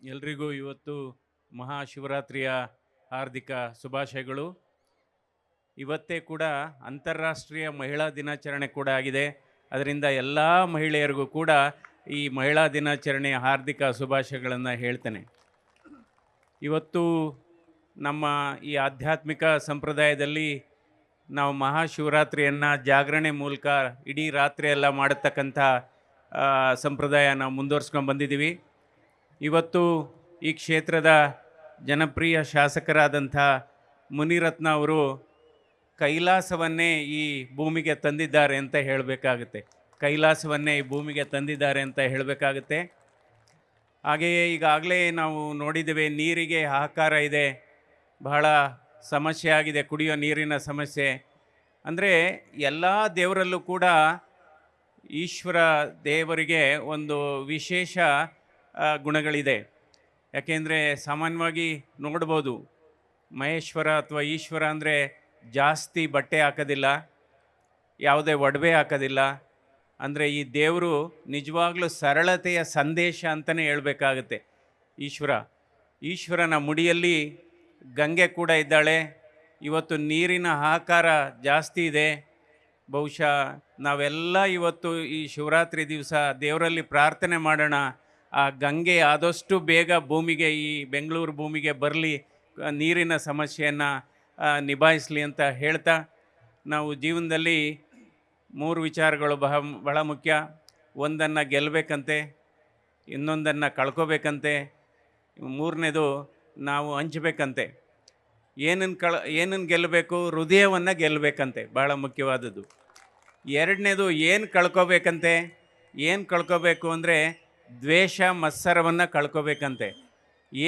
ಎಲ್ರಿಗೂ ಇವತ್ತು ಮಹಾಶಿವರಾತ್ರಿಯ ಹಾರ್ದಿಕ ಶುಭಾಶಯಗಳು. ಇವತ್ತೇ ಕೂಡ ಅಂತಾರಾಷ್ಟ್ರೀಯ ಮಹಿಳಾ ದಿನಾಚರಣೆ ಕೂಡ ಆಗಿದೆ. ಅದರಿಂದ ಎಲ್ಲ ಮಹಿಳೆಯರಿಗೂ ಕೂಡ ಈ ಮಹಿಳಾ ದಿನಾಚರಣೆಯ ಹಾರ್ದಿಕ ಶುಭಾಶಯಗಳನ್ನು ಹೇಳ್ತೇನೆ. ಇವತ್ತು ನಮ್ಮ ಈ ಆಧ್ಯಾತ್ಮಿಕ ಸಂಪ್ರದಾಯದಲ್ಲಿ ನಾವು ಮಹಾಶಿವರಾತ್ರಿಯನ್ನು ಜಾಗರಣೆ ಮೂಲಕ ಇಡೀ ರಾತ್ರಿ ಎಲ್ಲ ಮಾಡತಕ್ಕಂಥ ಸಂಪ್ರದಾಯ ನಾವು ಮುಂದುವರ್ಸ್ಕೊಂಡು ಬಂದಿದ್ದೀವಿ. ಇವತ್ತು ಈ ಕ್ಷೇತ್ರದ ಜನಪ್ರಿಯ ಶಾಸಕರಾದಂಥ ಮುನಿರತ್ನ ಅವರು ಕೈಲಾಸವನ್ನೇ ಈ ಭೂಮಿಗೆ ತಂದಿದ್ದಾರೆ ಅಂತ ಹೇಳಬೇಕಾಗುತ್ತೆ. ಕೈಲಾಸವನ್ನೇ ಈ ಭೂಮಿಗೆ ತಂದಿದ್ದಾರೆ ಅಂತ ಹೇಳಬೇಕಾಗುತ್ತೆ. ಹಾಗೆಯೇ ಈಗಾಗಲೇ ನಾವು ನೋಡಿದ್ದೇವೆ, ನೀರಿಗೆ ಹಾಹಾಕಾರ ಇದೆ, ಬಹಳ ಸಮಸ್ಯೆ ಆಗಿದೆ, ಕುಡಿಯೋ ನೀರಿನ ಸಮಸ್ಯೆ. ಅಂದರೆ ಎಲ್ಲ ದೇವರಲ್ಲೂ ಕೂಡ ಈಶ್ವರ ದೇವರಿಗೆ ಒಂದು ವಿಶೇಷ ಗುಣಗಳಿದೆ. ಯಾಕೆಂದರೆ ಸಾಮಾನ್ಯವಾಗಿ ನೋಡ್ಬೋದು, ಮಹೇಶ್ವರ ಅಥವಾ ಈಶ್ವರ ಅಂದರೆ ಜಾಸ್ತಿ ಬಟ್ಟೆ ಹಾಕೋದಿಲ್ಲ, ಯಾವುದೇ ಒಡವೆ ಹಾಕೋದಿಲ್ಲ. ಅಂದರೆ ಈ ದೇವರು ನಿಜವಾಗ್ಲೂ ಸರಳತೆಯ ಸಂದೇಶ ಅಂತಲೇ ಹೇಳಬೇಕಾಗುತ್ತೆ. ಈಶ್ವರನ ಮುಡಿಯಲ್ಲಿ ಗಂಗೆ ಕೂಡ ಇದ್ದಾಳೆ. ಇವತ್ತು ನೀರಿನ ಹಾಹಾಕಾರ ಜಾಸ್ತಿ ಇದೆ. ಬಹುಶಃ ನಾವೆಲ್ಲ ಇವತ್ತು ಈ ಶಿವರಾತ್ರಿ ದಿವಸ ದೇವರಲ್ಲಿ ಪ್ರಾರ್ಥನೆ ಮಾಡೋಣ, ಆ ಗಂಗೆ ಆದಷ್ಟು ಬೇಗ ಭೂಮಿಗೆ, ಈ ಬೆಂಗಳೂರು ಭೂಮಿಗೆ ಬರಲಿ, ನೀರಿನ ಸಮಸ್ಯೆಯನ್ನು ನಿಭಾಯಿಸಲಿ ಅಂತ ಹೇಳ್ತಾ, ನಾವು ಜೀವನದಲ್ಲಿ 3 ವಿಚಾರಗಳು ಬಹಳ ಮುಖ್ಯ. ಒಂದನ್ನು ಗೆಲ್ಲಬೇಕಂತೆ, ಇನ್ನೊಂದನ್ನು ಕಳ್ಕೋಬೇಕಂತೆ, ಮೂರನೇದು ನಾವು ಹಂಚಬೇಕಂತೆ. ಏನನ್ನು ಗೆಲ್ಲಬೇಕು? ಹೃದಯವನ್ನು ಗೆಲ್ಲಬೇಕಂತೆ, ಬಹಳ ಮುಖ್ಯವಾದದ್ದು. ಎರಡನೇದು ಏನು ಕಳ್ಕೋಬೇಕು ಅಂದರೆ ದ್ವೇಷ ಮತ್ಸರವನ್ನು ಕಳ್ಕೋಬೇಕಂತೆ.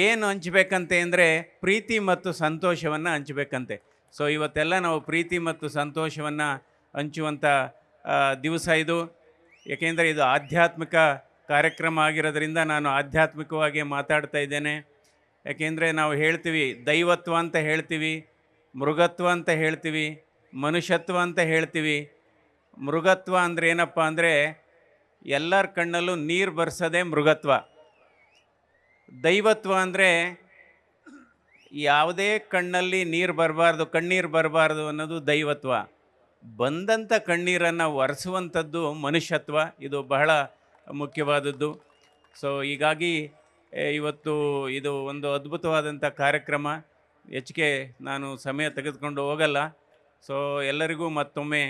ಏನು ಹಂಚಬೇಕಂತೆ ಅಂದರೆ ಪ್ರೀತಿ ಮತ್ತು ಸಂತೋಷವನ್ನು ಹಂಚಬೇಕಂತೆ. ಸೊ ಇವತ್ತೆಲ್ಲ ನಾವು ಪ್ರೀತಿ ಮತ್ತು ಸಂತೋಷವನ್ನು ಹಂಚುವಂಥ ದಿವಸ ಇದು. ಏಕೆಂದರೆ ಇದು ಆಧ್ಯಾತ್ಮಿಕ ಕಾರ್ಯಕ್ರಮ ಆಗಿರೋದ್ರಿಂದ ನಾನು ಆಧ್ಯಾತ್ಮಿಕವಾಗಿ ಮಾತಾಡ್ತಾ ಇದ್ದೇನೆ. ಯಾಕೆಂದರೆ ನಾವು ಹೇಳ್ತೀವಿ ದೈವತ್ವ ಅಂತ ಹೇಳ್ತೀವಿ, ಮೃಗತ್ವ ಅಂತ ಹೇಳ್ತೀವಿ, ಮನುಷ್ಯತ್ವ ಅಂತ ಹೇಳ್ತೀವಿ. ಮೃಗತ್ವ ಅಂದರೆ ಏನಪ್ಪ ಅಂದರೆ ಎಲ್ಲರ ಕಣ್ಣಲ್ಲೂ ನೀರು ಬರ್ಸೋದೇ ಮೃಗತ್ವ. ದೈವತ್ವ ಅಂದರೆ ಯಾವುದೇ ಕಣ್ಣಲ್ಲಿ ಕಣ್ಣೀರು ಬರಬಾರ್ದು ಅನ್ನೋದು ದೈವತ್ವ. ಬಂದಂಥ ಕಣ್ಣೀರನ್ನು ಒರೆಸುವಂಥದ್ದು ಮನುಷ್ಯತ್ವ. ಇದು ಬಹಳ ಮುಖ್ಯವಾದದ್ದು. ಸೊ ಹೀಗಾಗಿ ಇವತ್ತು ಇದು ಒಂದು ಅದ್ಭುತವಾದಂಥ ಕಾರ್ಯಕ್ರಮ. ಹೆಚ್ಚಿಗೆ ನಾನು ಸಮಯ ತೆಗೆದುಕೊಂಡು ಹೋಗಲ್ಲ. ಸೊ ಎಲ್ಲರಿಗೂ ಮತ್ತೊಮ್ಮೆ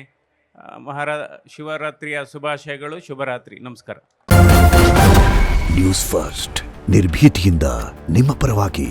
ಶಿವರಾತ್ರಿಯ ಶುಭಾಶಯಗಳು. ಶುಭರಾತ್ರಿ. ನಮಸ್ಕಾರ. ನ್ಯೂಸ್ ಫಸ್ಟ್, ನಿರ್ಭೀತಿಯಿಂದ ನಿಮ್ಮ ಪರವಾಗಿ.